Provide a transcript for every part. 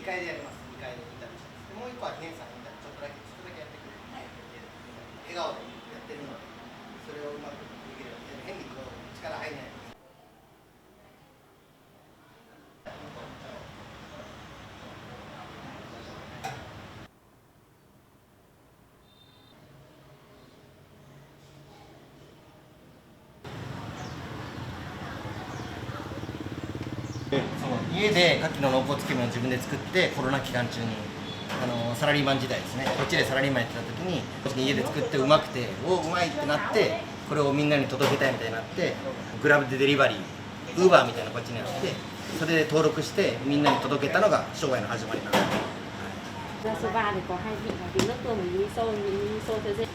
2階でやります。2階でインタビューします。もう1個は検査インタビューちょっとだけやってくる。笑顔でやってるので、それをうまくできるように変にこう力入らない。家で牡蠣の濃厚つけ麺を自分で作ってコロナ期間中にサラリーマン時代ですね、こっちでサラリーマンやってた時に家で作ってうまくてうまいってなって、これをみんなに届けたいみたいになって、グラブでデリバリーウーバーみたいなのこっちにあって、それで登録してみんなに届けたのが商売の始まりなんです。そばthì có hai vị là vị nước tương và vị miso thế gì.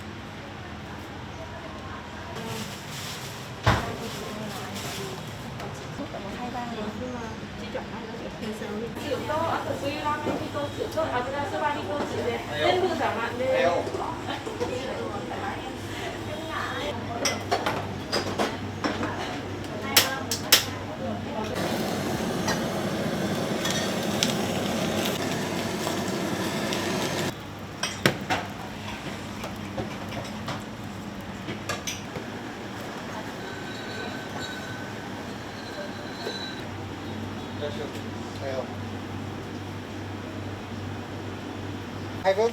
hai bước.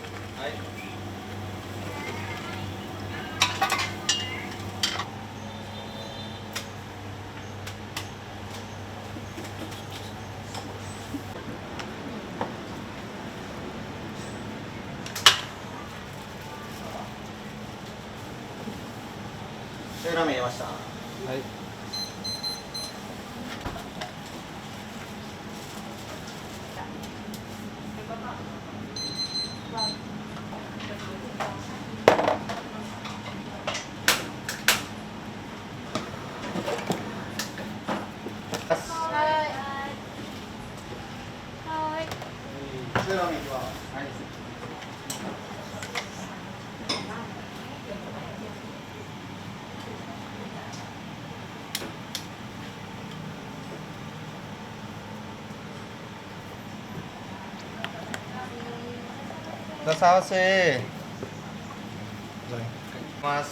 Đây là mì mà sao? Đấy. Ra sao xe rồi mas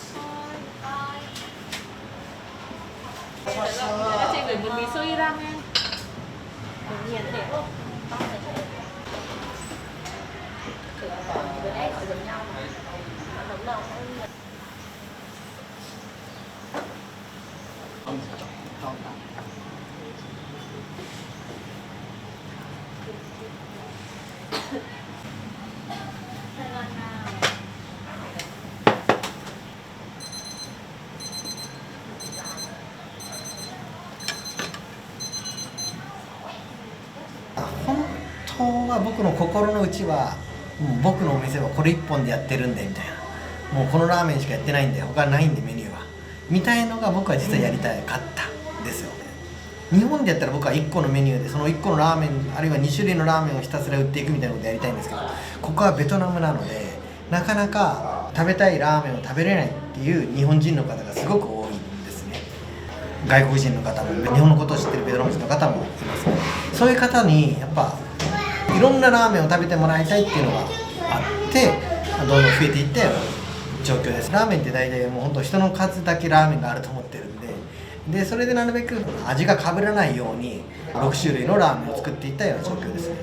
Chị gửi một miso ramen. Nhiệt để không? Bữa nay gọi giống nhau. Đúng đâu.本当は僕の心の内はもう僕のお店はこれ一本でやってるんでみたいな、もうこのラーメンしかやってないんで他ないんでメニューはみたいのが僕は実はやりたかったんですよ。日本でやったら僕は1個のメニューでその1個のラーメンあるいは2種類のラーメンをひたすら売っていくみたいなことやりたいんですけど、ここはベトナムなのでなかなか食べたいラーメンを食べれないっていう日本人の方がすごく多いんですね。外国人の方も日本のことを知ってるベトナム人の方もいます。そういう方にやっぱいろんなラーメンを食べてもらいたいっていうのがあってどんどん増えていったような状況です。ラーメンって大体もうほんと人の数だけラーメンがあると思ってるんで、それでなるべく味が被らないように6種類のラーメンを作っていったような状況ですね。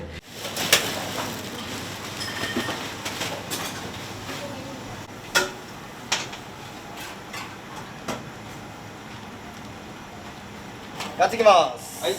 やっていきます。はい。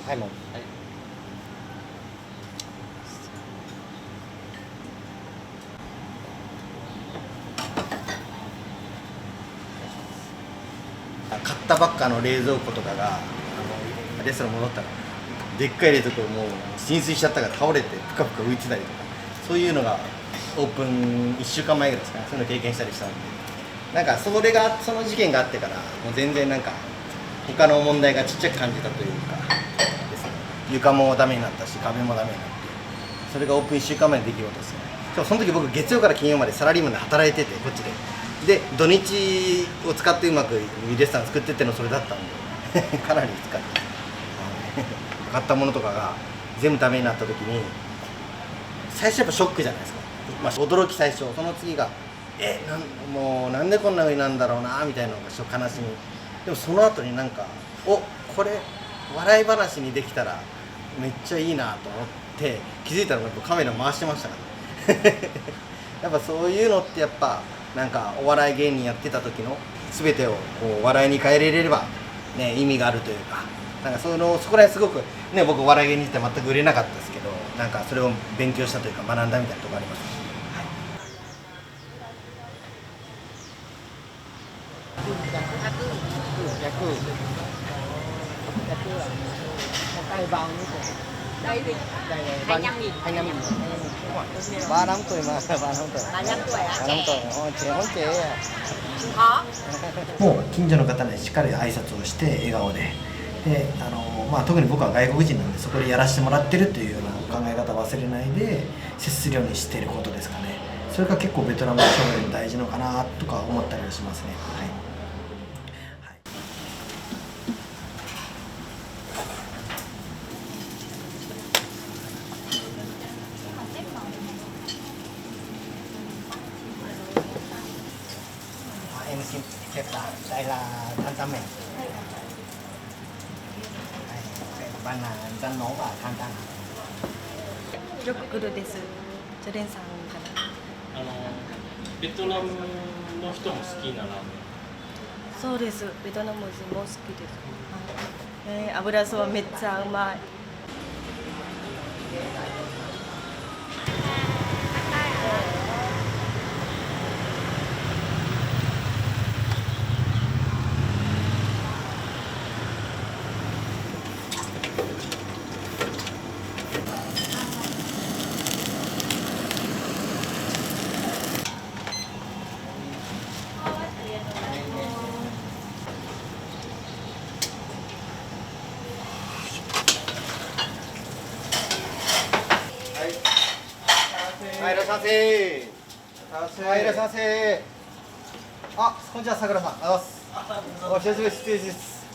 はいもう買ったばっかの冷蔵庫とかがレストラン戻ったらでっかい冷蔵庫もう浸水しちゃったから倒れてぷかぷか浮いてたりとか、そういうのがオープン1週間前ぐらいですかね、そういうの経験したりしたので、なんかその事件があってからもう全然なんか他の問題がちっちゃく感じたというかですね。床もダメになったし壁もダメになって、それがオープン1週間前の出来事ですね。でもその時僕月曜から金曜までサラリーマンで働いててこっちで土日を使ってうまくレストラン作ってってのそれだったんでかなり使って買ったものとかが全部ダメになった時に最初やっぱショックじゃないですか、まあ、驚き最初、その次がもうなんでこんな風になんだろうなみたいなのが悲しみ、でもその後になんかこれ笑い話にできたらめっちゃいいなと思って気づいたらやっぱカメラ回してましたからねやっぱそういうのってやっぱなんかお笑い芸人やってた時の全てをこう笑いに変えれれば、ね、意味があるというか、なんかそこら辺すごくね、僕お笑い芸人って全く売れなかったですけど、なんかそれを勉強したというか学んだみたいなところあります。Đây thì 25.000. 35tuổi mà 35tuổi 35 tuổi á? 35tuổi trẻほんtrẻ Có. もう近所の方にしっかり挨拶をして笑顔で、特に僕は外国人なんでそこでやらせてもらってるというような考え方を忘れないで接するようにしていることですかね。それが結構ベトナムの将来に大事なのかなとか思ったりはしますね。はいem xin phép là đây là than tam mẹ. Bạn là dân nấu và than tam. よく来るです。ジョレンさんかな。ベトナムの人も好きなラーメン。そうです。ベトナム人も好きです。油そばめっちゃうまい。はい、いらっしゃいませ。はい、いらっしゃいませ。あ、こんにちは、さくらさん。お久しぶりです。失礼です。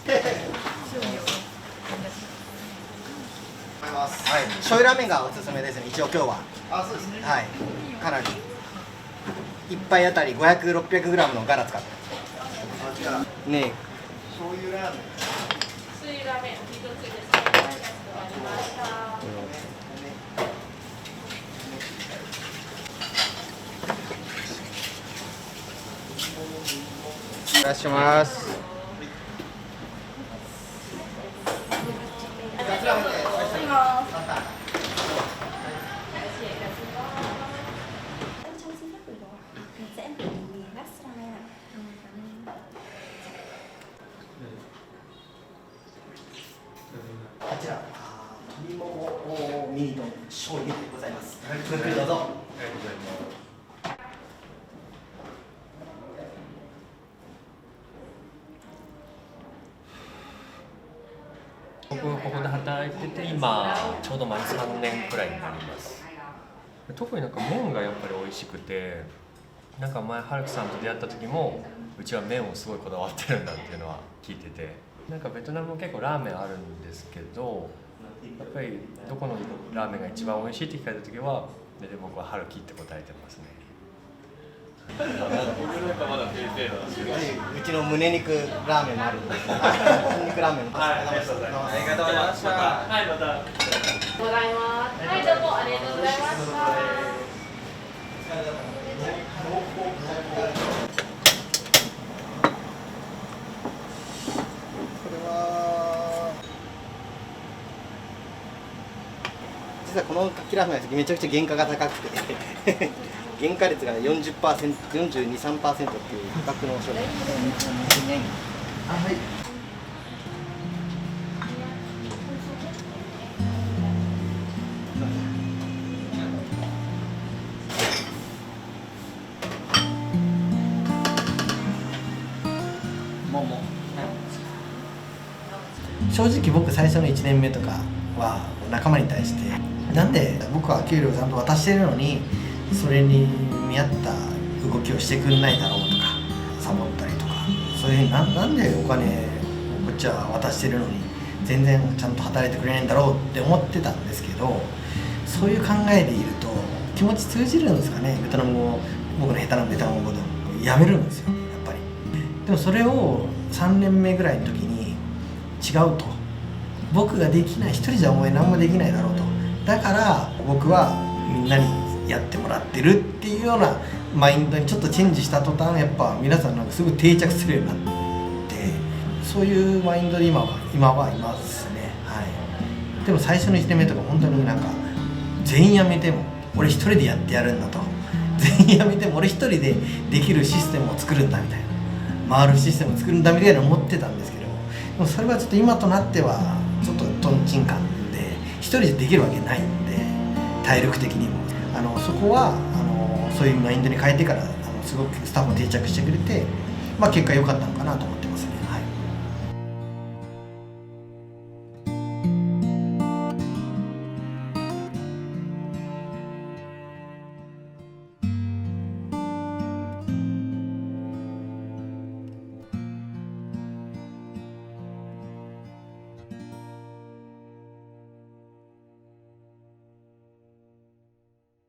はい、醤油ラーメンがおすすめですね。一応今日は。あ、そうですね。はい、かなり。一杯あたり500、600グラムのガラ使ってます。ねえ、醤油ラーメン。水ラーメン一つです。かしこまりました。お願いします。Trong xin phép của nó mình sẽ gửi mì lát slide ạ. Cảm ơn. こちら鶏ももミニと醤油でございます。ごゆっくりどうぞ。僕ここで働いてて今ちょうど丸3年くらいになります。特になんか麺がやっぱり美味しくて、なんか前ハルクさんと出会った時もうちは麺をすごいこだわってるんだっていうのは聞いてて、なんかベトナムも結構ラーメンあるんですけど、やっぱりどこのラーメンが一番美味しいって聞かれた時はで僕はハルキって答えてますね。うちの胸肉ラーメンもあるんで、筋肉ラーメンも。はい、ありがとうございます。ありがとうございました。はい、また。ございます。はい、どうもありがとうございました。これは実はこのキラーフがめちゃくちゃ原価が高くて原価率が 40%、42、3% っていう破格の商品。あ、はい。正直僕最初の1年目とかは仲間に対してなんで僕は給料ちゃんと渡してるのにそれに見合った動きをしてくれないだろうとかサボったりとかそういうふうになんでお金をこっちは渡してるのに全然ちゃんと働いてくれないんだろうって思ってたんですけどそういう考えでいると気持ち通じるんですかね。ベトナム語僕の下手なベトナム語でもやめるんですよやっぱり。でもそれを3年目ぐらいの時に違うと僕ができない一人じゃお前何もできないだろうとだから僕はみんなにやってもらってるっていうようなマインドにちょっとチェンジした途端やっぱ皆さんなんかすぐ定着するようになってそういうマインドで今はいますね。はい。でも最初の1年目とか本当になんか全員辞めても俺一人でやってやるんだと全員辞めても俺一人でできるシステムを作るんだみたいな回るシステムを作るんだみたいな思ってたんですけどでもそれはちょっと今となってはちょっとトンチンカンで一人でできるわけないんで体力的にもそこはそういうマインドに変えてからすごくスタッフも定着してくれて、まあ、結果良かったのかなと思ってますね。